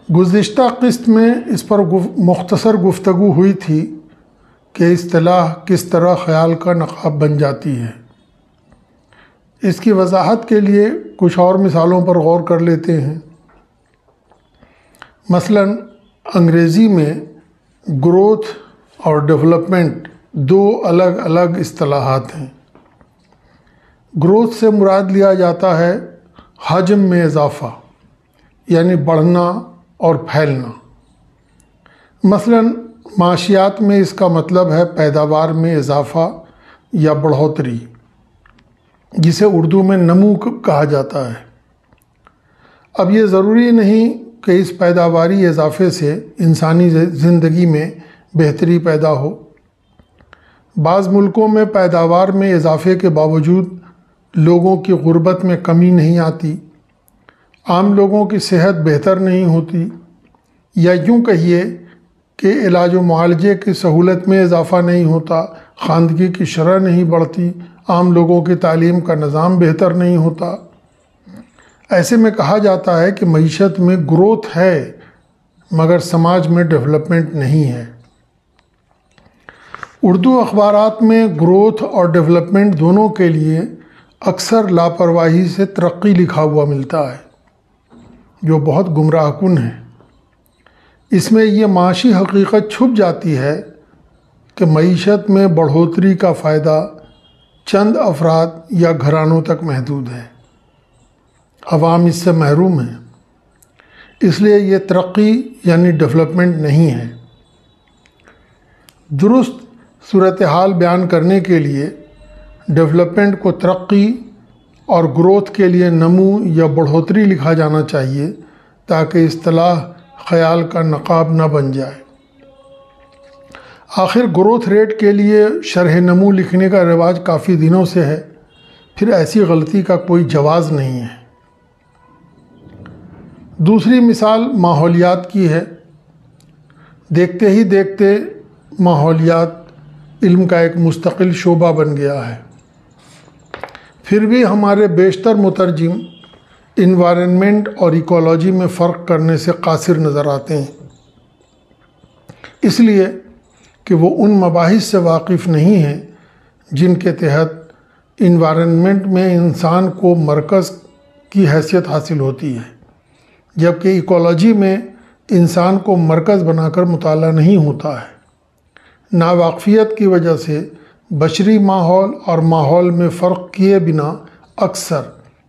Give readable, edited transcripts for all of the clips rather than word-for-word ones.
گزشتہ قسط میں اس پر مختصر گفتگو ہوئی تھی کہ اصطلاح کس طرح خیال کا نقاب بن جاتی ہے۔ اس کی وضاحت کے لیے کچھ اور مثالوں پر غور کر لیتے ہیں۔ مثلا انگریزی میں گروتھ اور ڈیولپمنٹ دو الگ الگ اصطلاحات ہیں۔ گروتھ سے مراد لیا جاتا ہے حجم میں اضافہ، یعنی بڑھنا اور پھیلنا۔ مثلا معاشیات میں اس کا مطلب ہے پیداوار میں اضافہ یا بڑھوتری، جسے اردو میں نمو کہا جاتا ہے۔ اب یہ ضروری نہیں کہ اس پیداواری اضافے سے انسانی زندگی میں بہتری پیدا ہو۔ بعض ملکوں میں پیداوار میں اضافے کے باوجود لوگوں کی غربت میں کمی نہیں آتی، عام لوگوں کی صحت بہتر نہیں ہوتی، یا یوں کہیے کہ علاج و معالجے کی سہولت میں اضافہ نہیں ہوتا، خواندگی کی شرح نہیں بڑھتی، عام لوگوں کی تعلیم کا نظام بہتر نہیں ہوتا۔ ایسے میں کہا جاتا ہے کہ معیشت میں گروتھ ہے مگر سماج میں ڈیولپمنٹ نہیں ہے۔ اردو اخبارات میں گروتھ اور ڈیولپمنٹ دونوں کے لیے اکثر لاپرواہی سے ترقی لکھا ہوا ملتا ہے، جو بہت گمراہ کن ہے۔ اس میں یہ معاشی حقیقت چھپ جاتی ہے کہ معیشت میں بڑھوتری کا فائدہ چند افراد یا گھرانوں تک محدود ہے، عوام اس سے محروم ہیں۔ اس لیے یہ ترقی یعنی ڈیولپمنٹ نہیں ہے۔ درست صورتحال بیان کرنے کے لیے ڈیولپمنٹ کو ترقی اور گروتھ کے لیے نمو یا بڑھوتری لکھا جانا چاہیے، تاکہ اصطلاح خیال کا نقاب نہ بن جائے۔ آخر گروتھ ریٹ کے لیے شرح نمو لکھنے کا رواج کافی دنوں سے ہے، پھر ایسی غلطی کا کوئی جواز نہیں ہے۔ دوسری مثال ماحولیات کی ہے۔ دیکھتے ہی دیکھتے ماحولیات علم کا ایک مستقل شعبہ بن گیا ہے، پھر بھی ہمارے بیشتر مترجم انوائرنمنٹ اور ایکولوجی میں فرق کرنے سے قاصر نظر آتے ہیں، اس لیے کہ وہ ان مباحث سے واقف نہیں ہیں جن کے تحت انوائرنمنٹ میں انسان کو مرکز کی حیثیت حاصل ہوتی ہے، جبکہ ایکولوجی میں انسان کو مرکز بنا کر مطالعہ نہیں ہوتا ہے۔ ناواقفیت کی وجہ سے بشری ماحول اور ماحول میں فرق کیے بنا اکثر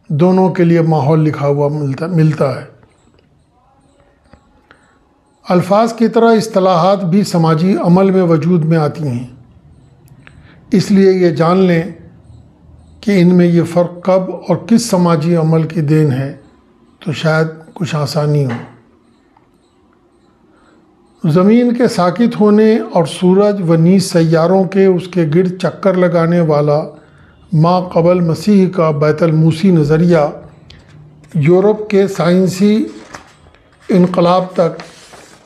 دونوں کے لیے ماحول لکھا ہوا ملتا ہے۔ الفاظ کی طرح اصطلاحات بھی سماجی عمل میں وجود میں آتی ہیں، اس لیے یہ جان لیں کہ ان میں یہ فرق کب اور کس سماجی عمل کی دین ہے تو شاید کچھ آسانی ہو۔ زمین کے ساکت ہونے اور سورج و نیز سیاروں کے اس کے گرد چکر لگانے والا ما قبل مسیح کا بیت الموسی نظریہ یورپ کے سائنسی انقلاب تک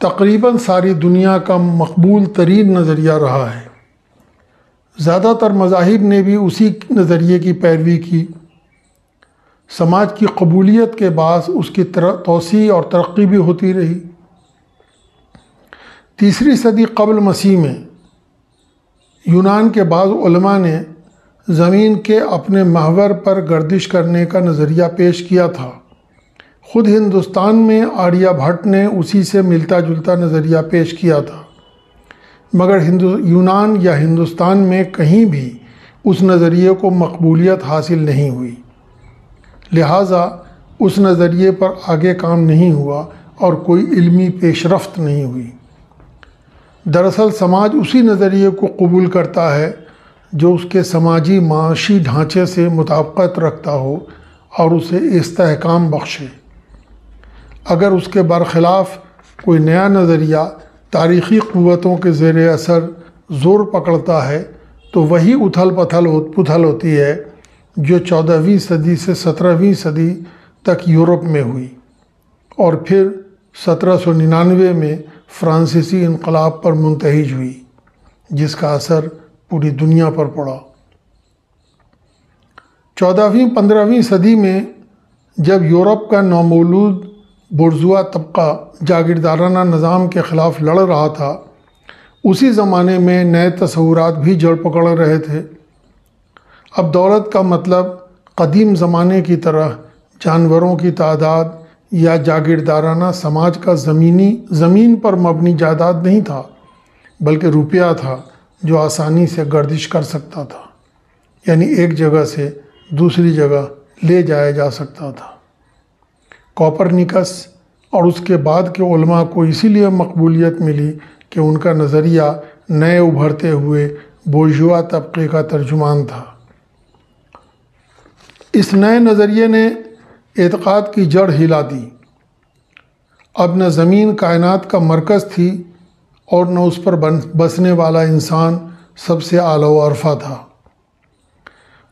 تقریباً ساری دنیا کا مقبول ترین نظریہ رہا ہے۔ زیادہ تر مذاہب نے بھی اسی نظریے کی پیروی کی۔ سماج کی قبولیت کے باعث اس کی توسیع اور ترقی بھی ہوتی رہی۔ تیسری صدی قبل مسیح میں یونان کے بعض علماء نے زمین کے اپنے محور پر گردش کرنے کا نظریہ پیش کیا تھا۔ خود ہندوستان میں آریہ بھٹ نے اسی سے ملتا جلتا نظریہ پیش کیا تھا، مگر یونان یا ہندوستان میں کہیں بھی اس نظریے کو مقبولیت حاصل نہیں ہوئی، لہٰذا اس نظریے پر آگے کام نہیں ہوا اور کوئی علمی پیش رفت نہیں ہوئی۔ دراصل سماج اسی نظریے کو قبول کرتا ہے جو اس کے سماجی معاشی ڈھانچے سے مطابقت رکھتا ہو اور اسے استحکام بخشے۔ اگر اس کے برخلاف کوئی نیا نظریہ تاریخی قوتوں کے زیر اثر زور پکڑتا ہے تو وہی اتھل پتھل ہوتی ہے جو 14ویں صدی سے 17ویں صدی تک یورپ میں ہوئی اور پھر 1799 میں فرانسیسی انقلاب پر منتہج ہوئی، جس کا اثر پوری دنیا پر پڑا۔ 14ویں 15ویں صدی میں جب یورپ کا نومولود برجوا طبقہ جاگیردارانہ نظام کے خلاف لڑ رہا تھا، اسی زمانے میں نئے تصورات بھی جڑ پکڑ رہے تھے۔ اب دولت کا مطلب قدیم زمانے کی طرح جانوروں کی تعداد یا جاگیردارانہ سماج کا زمین پر مبنی جائیداد نہیں تھا، بلکہ روپیہ تھا جو آسانی سے گردش کر سکتا تھا، یعنی ایک جگہ سے دوسری جگہ لے جایا جا سکتا تھا۔ کوپرنیکس اور اس کے بعد کے علماء کو اسی لیے مقبولیت ملی کہ ان کا نظریہ نئے ابھرتے ہوئے بورژوا طبقے کا ترجمان تھا۔ اس نئے نظریے نے اعتقاد کی جڑ ہلا دی۔ اب نہ زمین کائنات کا مرکز تھی اور نہ اس پر بسنے والا انسان سب سے اعلیٰ و ارفع تھا۔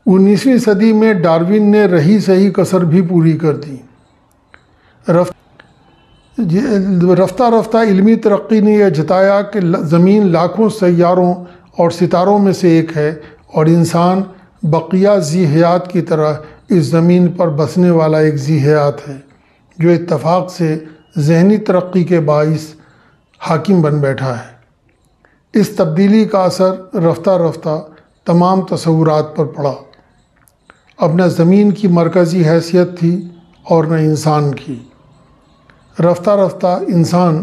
19ویں صدی میں ڈارون نے رہی سہی کسر بھی پوری کر دی۔ رفتہ رفتہ علمی ترقی نے یہ جتایا کہ زمین لاکھوں سیاروں اور ستاروں میں سے ایک ہے، اور انسان بقیہ ذی حیات کی طرح اس زمین پر بسنے والا ایک ذی حیات ہے، جو اتفاق سے ذہنی ترقی کے باعث حاکم بن بیٹھا ہے۔ اس تبدیلی کا اثر رفتہ رفتہ تمام تصورات پر پڑا۔ اب نہ زمین کی مرکزی حیثیت تھی اور نہ انسان کی۔ رفتہ رفتہ انسان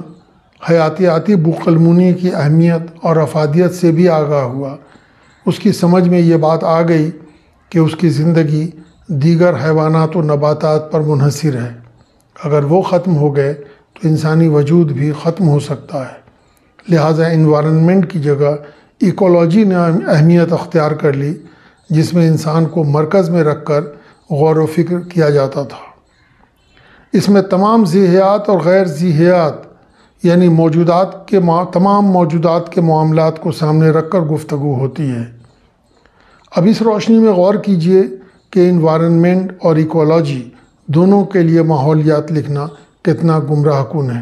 حیاتیاتی بوقلمونی کی اہمیت اور افادیت سے بھی آگاہ ہوا۔ اس کی سمجھ میں یہ بات آ گئی کہ اس کی زندگی دیگر حیوانات و نباتات پر منحصر ہے۔ اگر وہ ختم ہو گئے تو انسانی وجود بھی ختم ہو سکتا ہے۔ لہٰذا انوائرنمنٹ کی جگہ ایکولوجی نے اہمیت اختیار کر لی، جس میں انسان کو مرکز میں رکھ کر غور و فکر کیا جاتا تھا۔ اس میں تمام ذی حیات اور غیر ذی حیات یعنی تمام موجودات کے معاملات کو سامنے رکھ کر گفتگو ہوتی ہے۔ اب اس روشنی میں غور کیجئے کہ انوائرنمنٹ اور ایکولوجی دونوں کے لیے ماحولیات لکھنا کتنا گمراہ کن ہے۔